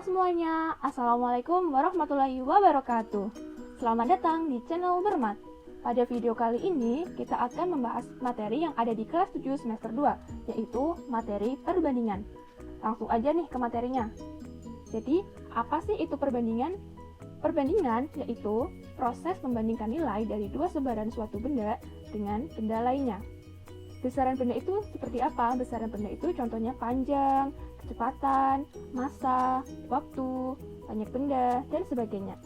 semuanya, Assalamualaikum warahmatullahi wabarakatuh. Selamat datang di channel Bermat. Pada video kali ini, kita akan membahas materi yang ada di kelas 7 semester 2, yaitu materi perbandingan. Langsung aja nih ke materinya. Jadi, apa sih itu perbandingan? Perbandingan yaitu proses membandingkan nilai dari dua sebaran suatu benda dengan benda lainnya. Besaran benda itu seperti apa? Besaran benda itu contohnya panjang, kecepatan, massa, waktu, banyak benda, dan sebagainya.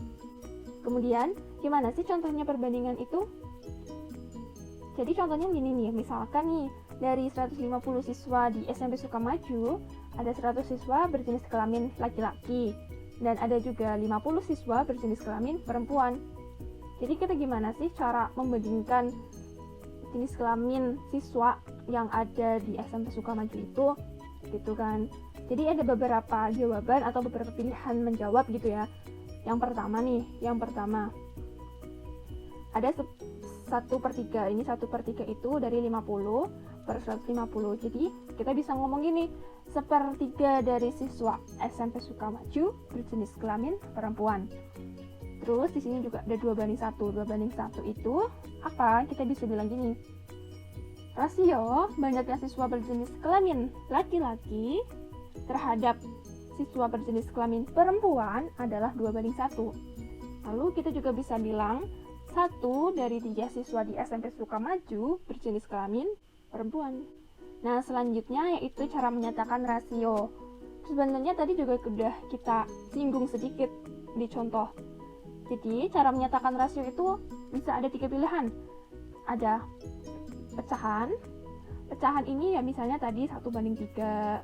Kemudian, gimana sih contohnya perbandingan itu? Jadi contohnya gini nih, misalkan nih, dari 150 siswa di SMP Sukamaju, ada 100 siswa berjenis kelamin laki-laki, dan ada juga 50 siswa berjenis kelamin perempuan. Jadi kita gimana sih cara membandingkan jenis kelamin siswa yang ada di SMP Sukamaju itu, gitu kan. Jadi ada beberapa jawaban atau beberapa pilihan menjawab gitu ya. Yang pertama ada 1/3. Ini 1/3 itu dari 50 per 150. Jadi kita bisa ngomong gini, 1/3 dari siswa SMP Sukamaju berjenis kelamin perempuan. Terus di sini juga ada 2/1. 2/1 itu apa? Kita bisa bilang gini. Rasio banyaknya siswa berjenis kelamin laki-laki terhadap siswa berjenis kelamin perempuan adalah 2/1. Lalu kita juga bisa bilang 1 dari 3 siswa di SMP Sukamaju berjenis kelamin perempuan. Nah, selanjutnya yaitu cara menyatakan rasio. Sebenarnya tadi juga sudah kita singgung sedikit di contoh. Jadi, cara menyatakan rasio itu bisa ada 3 pilihan. Ada pecahan. Pecahan ini ya misalnya tadi 1/3,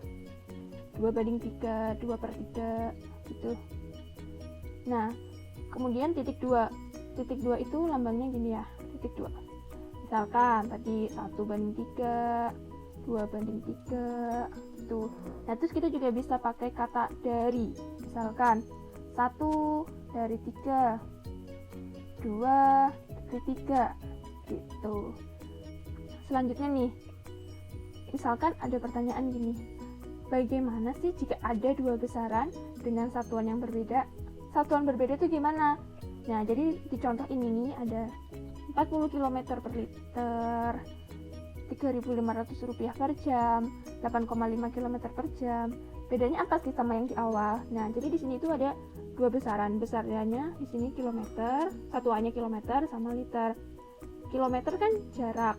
2/3, 2/3 gitu. Nah, kemudian titik 2. Titik 2 itu lambangnya gini ya, titik 2. Misalkan tadi 1/3, 2/3 gitu. Nah, terus kita juga bisa pakai kata dari. Misalkan 1 dari 3, 2 dari 3 gitu. Selanjutnya nih, misalkan ada pertanyaan gini, bagaimana sih jika ada dua besaran dengan satuan yang berbeda? Satuan berbeda itu gimana? Nah, jadi di contoh ini nih ada 40 km per liter, Rp3.500 per jam, 8,5 km per jam. Bedanya apa sih sama yang di awal? Nah, jadi di sini itu ada dua besaran. Besarnya di sini kilometer, satuannya kilometer sama liter. Kilometer kan jarak,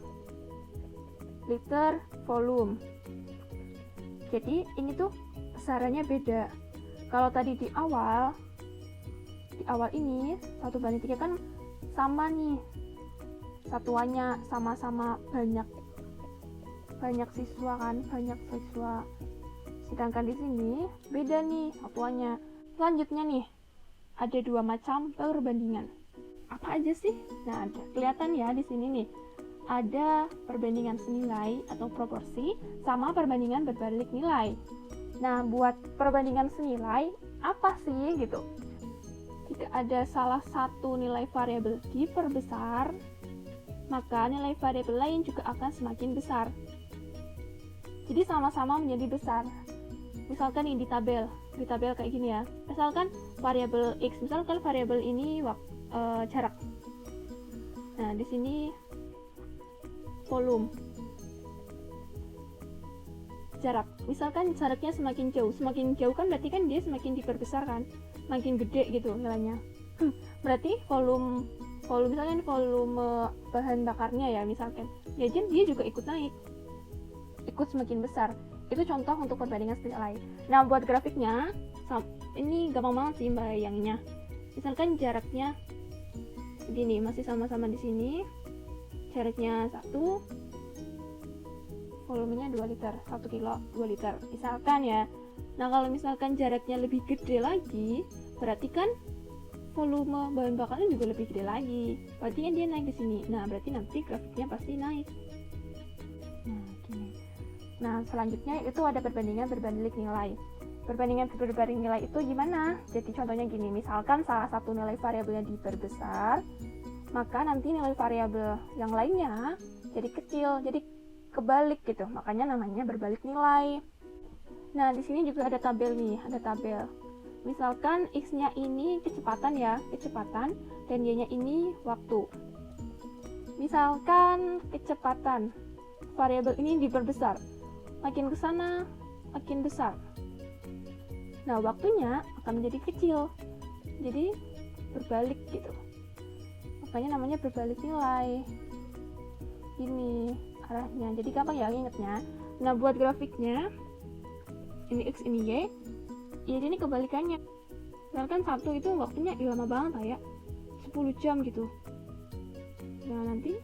liter volume. Jadi ini tuh besarannya beda. Kalau tadi di awal ini 1/3 kan sama nih, satuannya sama-sama banyak siswa kan, banyak siswa. Sedangkan di sini beda nih satuannya. Selanjutnya nih, ada 2 macam perbandingan. Apa aja sih? Nah, kelihatan ya di sini nih. Ada perbandingan senilai atau proporsi sama perbandingan berbalik nilai. Nah, buat perbandingan senilai apa sih gitu? Jika ada salah satu nilai variabel diperbesar, maka nilai variabel lain juga akan semakin besar. Jadi sama-sama menjadi besar. Misalkan ini di tabel kayak gini ya. Misalkan variabel x, misalkan variabel ini jarak. Nah, di sini volume, jarak. Misalkan jaraknya semakin jauh kan berarti kan dia semakin diperbesar kan, makin gede gitu nilainya. Berarti volume misalkan volume bahan bakarnya ya misalkan, ya dia juga ikut naik, ikut semakin besar. Itu contoh untuk perbandingan senilai. Nah, buat grafiknya ini gampang banget sih bayanginnya. Misalkan jaraknya segini, masih sama-sama di sini. Jaraknya 1, volumenya 2 liter, 1 kilo 2 liter misalkan ya. Nah, kalau misalkan jaraknya lebih gede lagi, berarti kan volume bahan bakarnya juga lebih gede lagi, berarti kan dia naik di sini. Nah, berarti nanti grafiknya pasti naik. Nah, gini. Nah, selanjutnya itu ada perbandingan berbalik nilai. Perbandingan berbalik nilai itu gimana? Jadi contohnya gini, misalkan salah satu nilai variabelnya diperbesar, maka nanti nilai variabel yang lainnya jadi kecil, jadi kebalik gitu. Makanya namanya berbalik nilai. Nah, di sini juga ada tabel nih, ada tabel. Misalkan X-nya ini kecepatan ya, kecepatan, dan Y-nya ini waktu. Misalkan kecepatan, variabel ini diperbesar, makin ke sana makin besar. Nah, waktunya akan menjadi kecil, jadi berbalik gitu. Makanya namanya berbalik nilai. Ini arahnya, jadi gampang ya ingetnya. Nah, buat grafiknya, ini X, ini Y, ya ini kebalikannya. Misalkan 1 itu waktunya lama banget lah ya, 10 jam gitu. Nah, nanti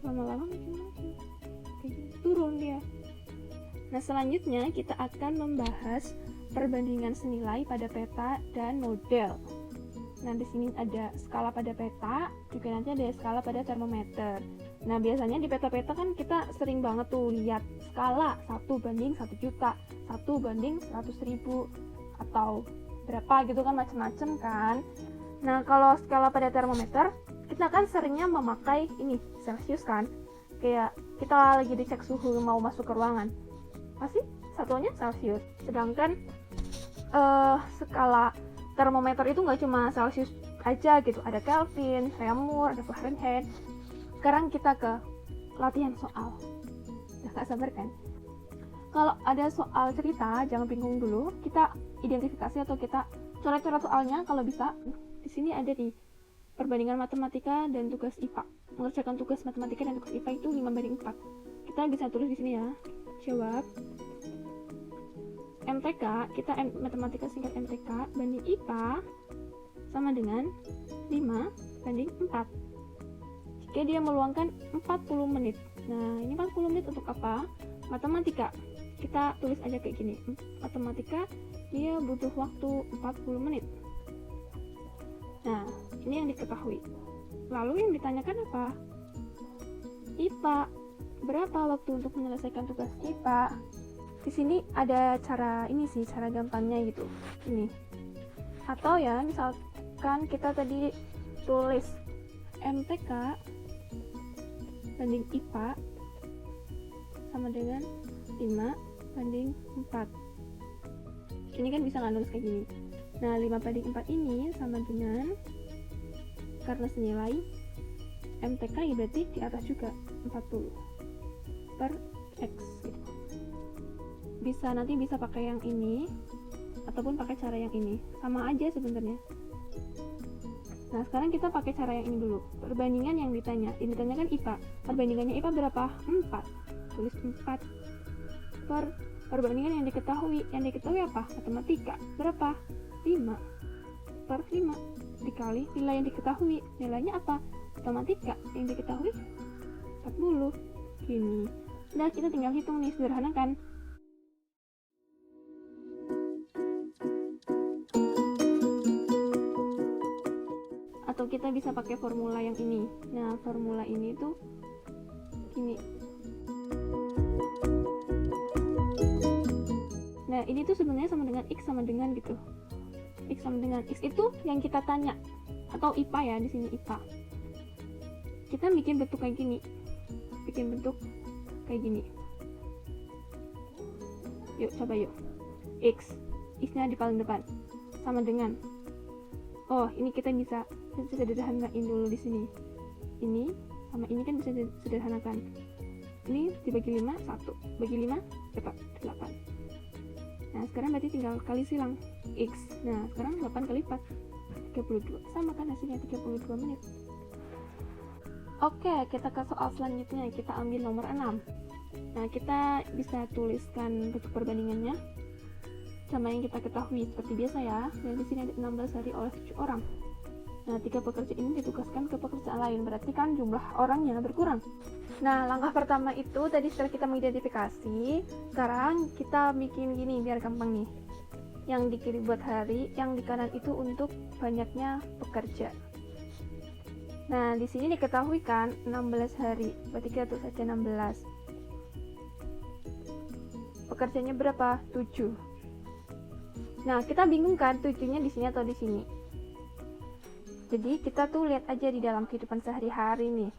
lama-lama makin turun dia. Nah, selanjutnya kita akan membahas perbandingan senilai pada peta dan model. Nah, di sini ada skala pada peta, juga nanti ada skala pada termometer. Nah, biasanya di peta-peta kan kita sering banget tuh lihat skala 1 banding 1 juta, 1 banding 100.000, atau berapa gitu kan, macam-macam kan. Nah, kalau skala pada termometer, kita kan seringnya memakai ini, Celsius kan. Kayak kita lagi dicek suhu mau masuk ke ruangan, pasti satuannya Celsius. Sedangkan skala termometer itu nggak cuma Celsius aja gitu, ada Kelvin, Reaumur, ada Fahrenheit. Sekarang kita ke latihan soal. Udah gak sabar kan? Kalau ada soal cerita, jangan bingung dulu. Kita identifikasi atau kita coret-coret soalnya kalau bisa. Di sini ada di perbandingan matematika dan tugas IPA. Mengerjakan tugas matematika dan tugas IPA itu 5:4. Kita bisa tulis di sini ya. Jawab. MTK, kita matematika singkat MTK banding IPA sama dengan 5:4. Jika dia meluangkan 40 menit. Nah, ini 40 menit untuk apa? Matematika. Kita tulis aja kayak gini. Matematika dia butuh waktu 40 menit. Nah, ini yang diketahui. Lalu yang ditanyakan apa? IPA. Berapa waktu untuk menyelesaikan tugas IPA? Di sini ada cara ini sih, cara gampangnya gitu. Ini. Atau ya, misalkan kita tadi tulis MTK banding IPA sama dengan 5:4. Ini kan bisa nggak nulis kayak gini. Nah, 5:4 ini sama dengan, karena senilai MTK ya berarti di atas juga 40 per X gitu. Nanti bisa pakai yang ini ataupun pakai cara yang ini, sama aja sebenarnya. Nah, sekarang kita pakai cara yang ini dulu. Perbandingan yang ditanya, ini ditanyakan IPA. Perbandingannya IPA berapa? 4. Tulis 4 per perbandingan yang diketahui. Yang diketahui apa? Matematika. Berapa? 5 per 5 dikali nilai yang diketahui. Nilainya apa? Matematika. Yang diketahui 40. Gini. Nah, kita tinggal hitung nih, sederhana kan? Atau kita bisa pakai formula yang ini. Nah, formula ini tuh gini. Nah, ini tuh sebenarnya sama dengan X sama dengan gitu. X sama dengan X itu yang kita tanya, atau IPA ya, di sini IPA. Kita bikin bentuk kayak gini. Bikin bentuk kayak gini. Yuk, coba yuk. X-nya di paling depan. Sama dengan, oh, ini kita bisa sederhanakan dulu di sini. Ini sama ini kan bisa sederhanakan. Ini dibagi 5, 1. Bagi 5, dapat 8. Nah, sekarang berarti tinggal kali silang X. Nah, sekarang 8 kali 4, 32. Sama kan hasilnya 32 menit. Oke, kita ke soal selanjutnya. Kita ambil nomor 6. Nah, kita bisa tuliskan bentuk perbandingannya sama yang kita ketahui seperti biasa ya. Dan di sini ada 16 hari oleh 7 orang. Nah, 3 pekerja ini ditugaskan ke pekerjaan lain, berarti kan jumlah orangnya berkurang. Nah, langkah pertama itu tadi setelah kita mengidentifikasi, sekarang kita bikin gini biar gampang nih. Yang di kiri buat hari, yang di kanan itu untuk banyaknya pekerja. Nah, di sini diketahui kan 16 hari, berarti kita tulis saja 16. Pekerjanya berapa? 7. Nah, kita bingung kan 7-nya di sini atau di sini. Jadi kita tuh lihat aja di dalam kehidupan sehari-hari nih.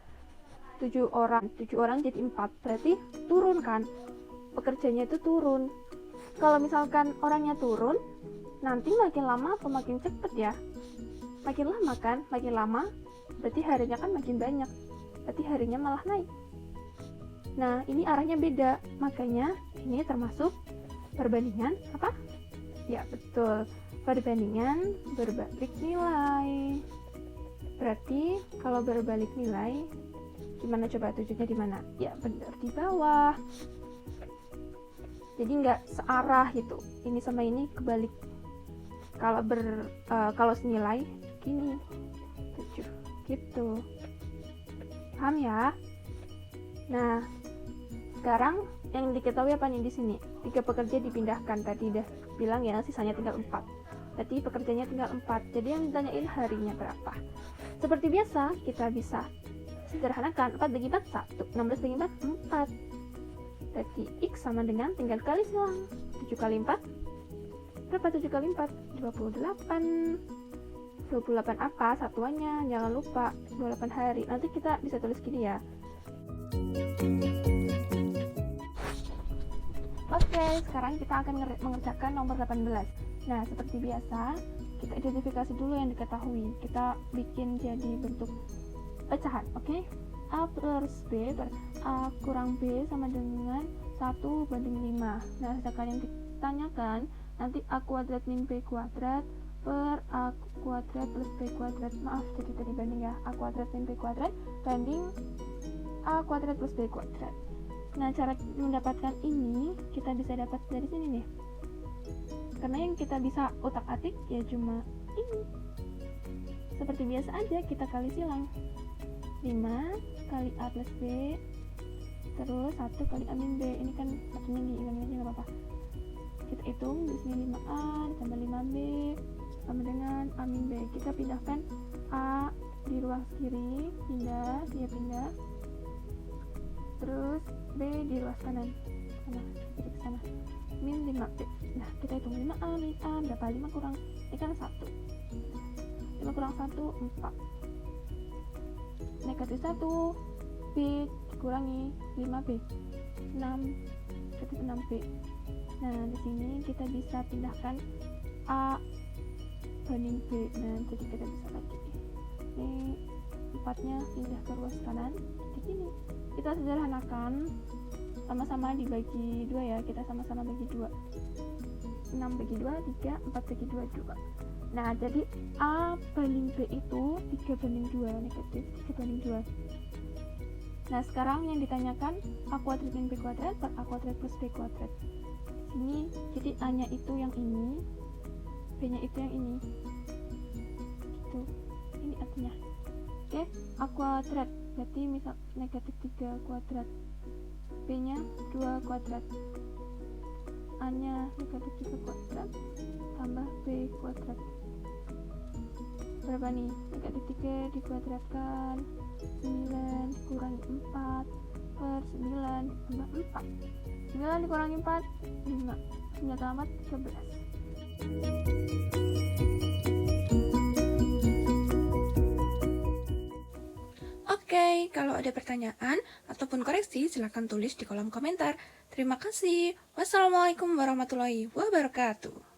7 orang jadi 4, berarti turun kan? Pekerjanya itu turun. Kalau misalkan orangnya turun, nanti makin lama atau makin cepet ya? Makin lama kan, makin lama berarti harinya kan makin banyak, berarti harinya malah naik. Nah, ini arahnya beda, makanya ini termasuk perbandingan apa? Ya, betul, perbandingan berbalik nilai. Berarti kalau berbalik nilai, gimana coba tunjuknya di mana? Ya, benar di bawah. Jadi nggak searah gitu, ini sama ini kebalik. Kalau senilai gini 7 gitu, paham ya? Nah, sekarang yang diketahui apa nih di sini? 3 pekerja dipindahkan, tadi udah bilang ya, sisanya tinggal 4. Berarti pekerjanya tinggal 4. Jadi yang ditanyain harinya berapa? Seperti biasa, kita bisa sederhanakan. 4 bagi 4 1, 16 bagi 4 4. Berarti X sama dengan, tinggal kali silang, 7 kali 4 berapa? 7 kali 4 28. 28 apa satuannya? Jangan lupa 28 hari. Nanti kita bisa tulis gini ya. Oke, sekarang kita akan mengerjakan nomor 18. Nah, seperti biasa, kita identifikasi dulu yang diketahui. Kita bikin jadi bentuk pecahan, oke? A plus B A kurang B sama dengan 1 banding 5. Nah, sekarang yang ditanyakan nanti A kuadrat min B kuadrat per A kuadrat plus B kuadrat. Maaf, jadi tadi banding ya. A kuadrat min B kuadrat banding A kuadrat plus B kuadrat. Nah, cara mendapatkan ini kita bisa dapat dari sini nih. Karena yang kita bisa utak-atik ya cuma ini. Seperti biasa aja, kita kali silang. 5 kali A plus B terus 1 kali A min B. Ini kan satunya dihilangin aja nggak apa-apa. Kita hitung di sini 5A ditambah 5B sama dengan A min B. Kita pindahkan A di ruang kiri, pindah, dia pindah. Terus B di ruang kanan, sana, kiri ke sana. Min 5B. Nah, kita hitung 5A min A berapa? 5 kurang, ini kan 1. 5 kurang 1, 4. Negatif 1, B dikurangi 5B, 6, negatif 6B. Nah, di sini kita bisa pindahkan A banding B. Nah, jadi kita bisa lagi ini 4-nya pindah ke ruas kanan. Di sini kita sederhanakan, sama-sama dibagi 2 ya. Kita sama-sama bagi 2. 6 bagi 2, 3, 4 bagi 2, 2. Nah, jadi A banding B itu 3 banding 2, negatif 3 banding 2. Nah, sekarang yang ditanyakan A kuadrat min B kuadrat per A kuadrat plus B kuadrat. Ini jadi A nya itu yang ini, B nya itu yang ini gitu, ini artinya. Oke, A kuadrat berarti misal negatif 3 kuadrat, B nya 2 kuadrat, A nya negatif 3 kuadrat tambah B kuadrat. Berapa nih? Negatif 3 dikuadratkan 9 dikurangi 4 per 9 tambah 4. 9 dikurangi 4, 5. 9 tambah 13. Oke, kalau ada pertanyaan ataupun koreksi silahkan tulis di kolom komentar. Terima kasih. Wassalamualaikum warahmatullahi wabarakatuh.